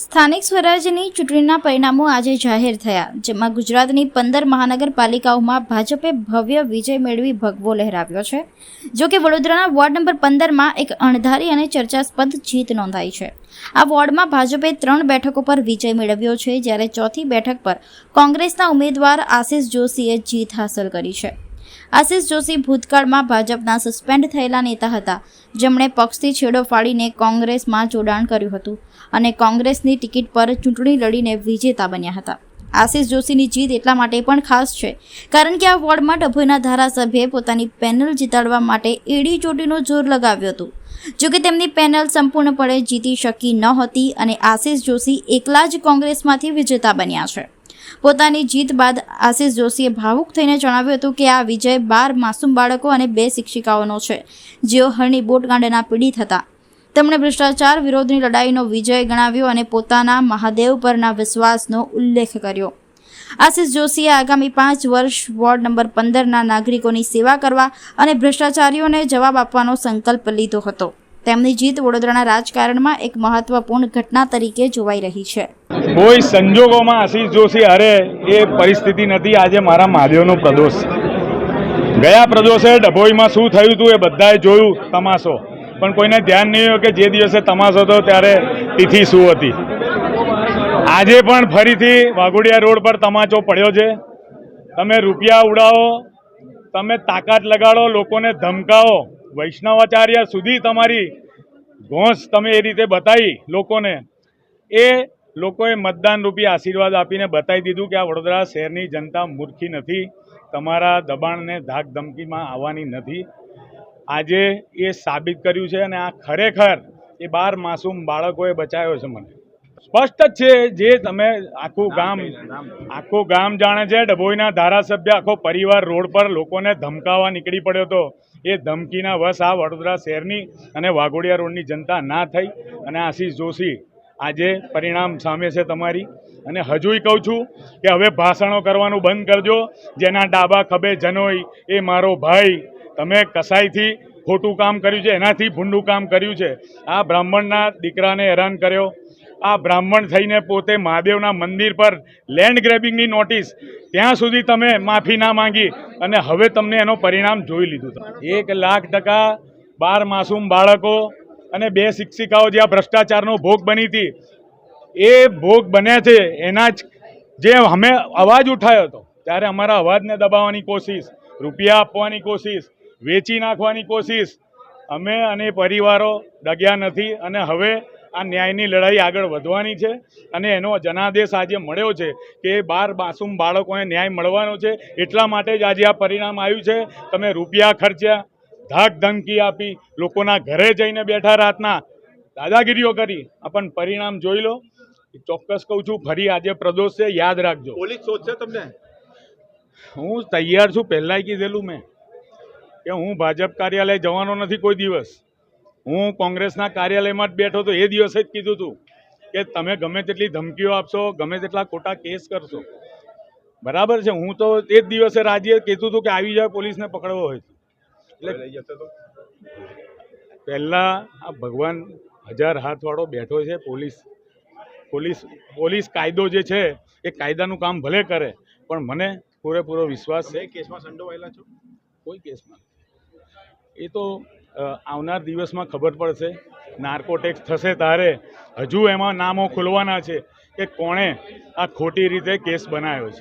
સ્થાનિક સ્વરાજ્યની ચૂંટણીના પરિણામો આજે જાહેર થયા, જેમાં ગુજરાતની 15 મહાનગરપાલિકાઓમાં ભાજપે ભવ્ય વિજય મેળવી ભગવો લહેરાવ્યો છે। જો કે વડોદરાના વોર્ડ નંબર 15માં એક અણધારી અને ચર્ચાસ્પદ જીત નોંધાઈ છે। આ વોર્ડમાં ભાજપે 3 બેઠકો પર વિજય મેળવ્યો છે, જ્યારે ચોથી બેઠક પર કોંગ્રેસના ઉમેદવાર આશિષ જોશીએ જીત હાંસલ કરી છે। આશિષ જોશી ભૂતકાળમાં ભાજપના સસ્પેન્ડ થયેલા નેતા હતા, જેમણે પક્ષથી છેડો ફાડીને કોંગ્રેસમાં જોડાણ કર્યું હતું અને કોંગ્રેસની ટિકિટ પર ચૂંટણી લડીને વિજેતા બન્યા હતા। આશિષ જોશીની જીત એટલા માટે પણ ખાસ છે કારણ કે આ વોર્ડમાં ડભોઈના ધારાસભ્યે પોતાની પેનલ જીતાડવા માટે એડી ચોટીનું જોર લગાવ્યું હતું। જોકે તેમની પેનલ સંપૂર્ણપણે જીતી શકી નહોતી અને આશિષ જોશી એકલા જ કોંગ્રેસમાંથી વિજેતા બન્યા છે। પોતાની જીત બાદ આશિષ જોશીએ ભાવુક થઈને જણાવ્યું હતું કે આ વિજય 12 માસૂમ બાળકો અને 2 શિક્ષિકાઓનો છે, જેઓ હરણી બોટકાંડના પીડિત હતા। તેમણે ભ્રષ્ટાચાર વિરોધની લડાઈનો વિજય ગણાવ્યો અને પોતાના મહાદેવ પરના વિશ્વાસનો ઉલ્લેખ કર્યો। આશિષ જોશીએ આગામી 5 વર્ષ વોર્ડ નંબર 15ના નાગરિકોની સેવા કરવા અને ભ્રષ્ટાચારીઓને જવાબ આપવાનો સંકલ્પ લીધો હતો। તેમની જીત વડોદરાના રાજકારણમાં એક મહત્વપૂર્ણ ઘટના તરીકે જોવાઈ રહી છે। કોઈ સંજોગોમાં આશિષ જોશી હારે એ પરિસ્થિતિ નથી। આજે મારા મહાદેવનો પ્રદોષ છે। ગયા પ્રદોષે ડભોઈમાં શું થયું હતું એ બધાએ જોયું તમાશો, પણ કોઈને ધ્યાન નહીં હોય કે જે દિવસે તમાશો હતો ત્યારે તિથિ શું હતી। આજે પણ ફરીથી વાઘોડિયા રોડ પર તમાચો પડ્યો છે। તમે રૂપિયા ઉડાવો, તમે તાકાત લગાડો, લોકોને ધમકાવો, વૈષ્ણવાચાર્ય સુધી તમારી ઘોંસ તમે એ રીતે બતાવી લોકોને, એ લોકોએ મતદાન રૂપી આશીર્વાદ આપીને બતાવી દીધું કે આ વડોદરા શહેરની જનતા મૂર્ખી નથી, તમારા દબાણને ધાક ધમકીમાં આવવાની નથી। આજે એ સાબિત કર્યું છે અને આ ખરેખર એ 12 માસૂમ બાળકોએ બચાવ્યો છે। મને સ્પષ્ટ જ છે, જે તમે આખું ગામ જાણે છે। ડભોઈના ધારાસભ્ય આખો પરિવાર રોડ પર લોકોને ધમકાવવા નીકળી પડ્યો હતો। એ ધમકીના વશ આ વડોદરા શહેરની અને વાઘોડિયા રોડની જનતા ના થઈ અને આશિષ જોશી આજે પરિણામ સામે છે તમારી। અને હજુય કહું છું કે હવે ભાષણો કરવાનું બંધ કરજો। જેના ડાબા ખભે જનોઈ એ મારો ભાઈ, તમે કસાઈથી ખોટું કામ કર્યું છે, એનાથી ભૂંડું કામ કર્યું છે। આ બ્રાહ્મણના દીકરાને હેરાન કર્યો, આ બ્રાહ્મણ થઈને પોતે મહાદેવના મંદિર પર લેન્ડ ગ્રેબિંગની નોટિસ, ત્યાં સુધી તમે માફી ના માંગી અને હવે તમને એનો પરિણામ જોઈ લીધું। 1,00,000% 12 માસૂમ બાળકો અને 2 શિક્ષિકાઓ જે આ ભ્રષ્ટાચારનો ભોગ બની હતી, એ ભોગ બન્યા છે એના જ જે અમે અવાજ ઉઠાવ્યો હતો ત્યારે અમારા અવાજને દબાવવાની કોશિશ, રૂપિયા આપવાની કોશિશ, વેચી નાખવાની કોશિશ, અમે અને પરિવારો ડગ્યા નથી અને હવે આ ન્યાયની લડાઈ આગળ વધવાની છે અને એનો જનાદેશ આજે મળ્યો છે કે 12 માસૂમ બાળકોને ન્યાય મળવાનો છે। એટલા માટે જ આજે આ પરિણામ આવ્યું છે। તમે રૂપિયા ખર્ચ્યા, ધાક ધમકી આપી, લોકોના ઘરે જઈને બેઠા રાતના દાદાગીરીઓ કરી, પણ પરિણામ જોઈ લો। ચોક્કસ કહું છું, ફરી આજે પ્રદોષ છે, યાદ રાખજો। પોલીસ શોધશે તમને? હું તૈયાર છું। પહેલાંય કીધેલું મેં કે હું ભાજપ કાર્યાલય જવાનો નથી કોઈ દિવસ। હું કોંગ્રેસના કાર્યાલયમાં જ બેઠો તો એ દિવસે જ કીધું હતું કે તમે ગમે તેટલી ધમકીઓ આપશો, ગમે તેટલા ખોટા કેસ કરશો, બરાબર છે। હું તો એ જ દિવસે રાજ્ય કીધું હતું કે આવી જાય, પોલીસને પકડવો હોય એટલે પહેલાં આ ભગવાન 1000 હાથવાળો બેઠો છે। પોલીસ કાયદો જે છે એ કાયદાનું કામ ભલે કરે, પણ મને પૂરેપૂરો વિશ્વાસ છે। કેસમાં સંડોવાયેલા છો? કોઈ કેસમાં એ તો આવનાર દિવસમાં ખબર પડશે। નાર્કોટેક્સ થશે ત્યારે હજુ એમાં નામો ખુલવાના છે કે કોણે આ ખોટી રીતે કેસ બનાવ્યો છે।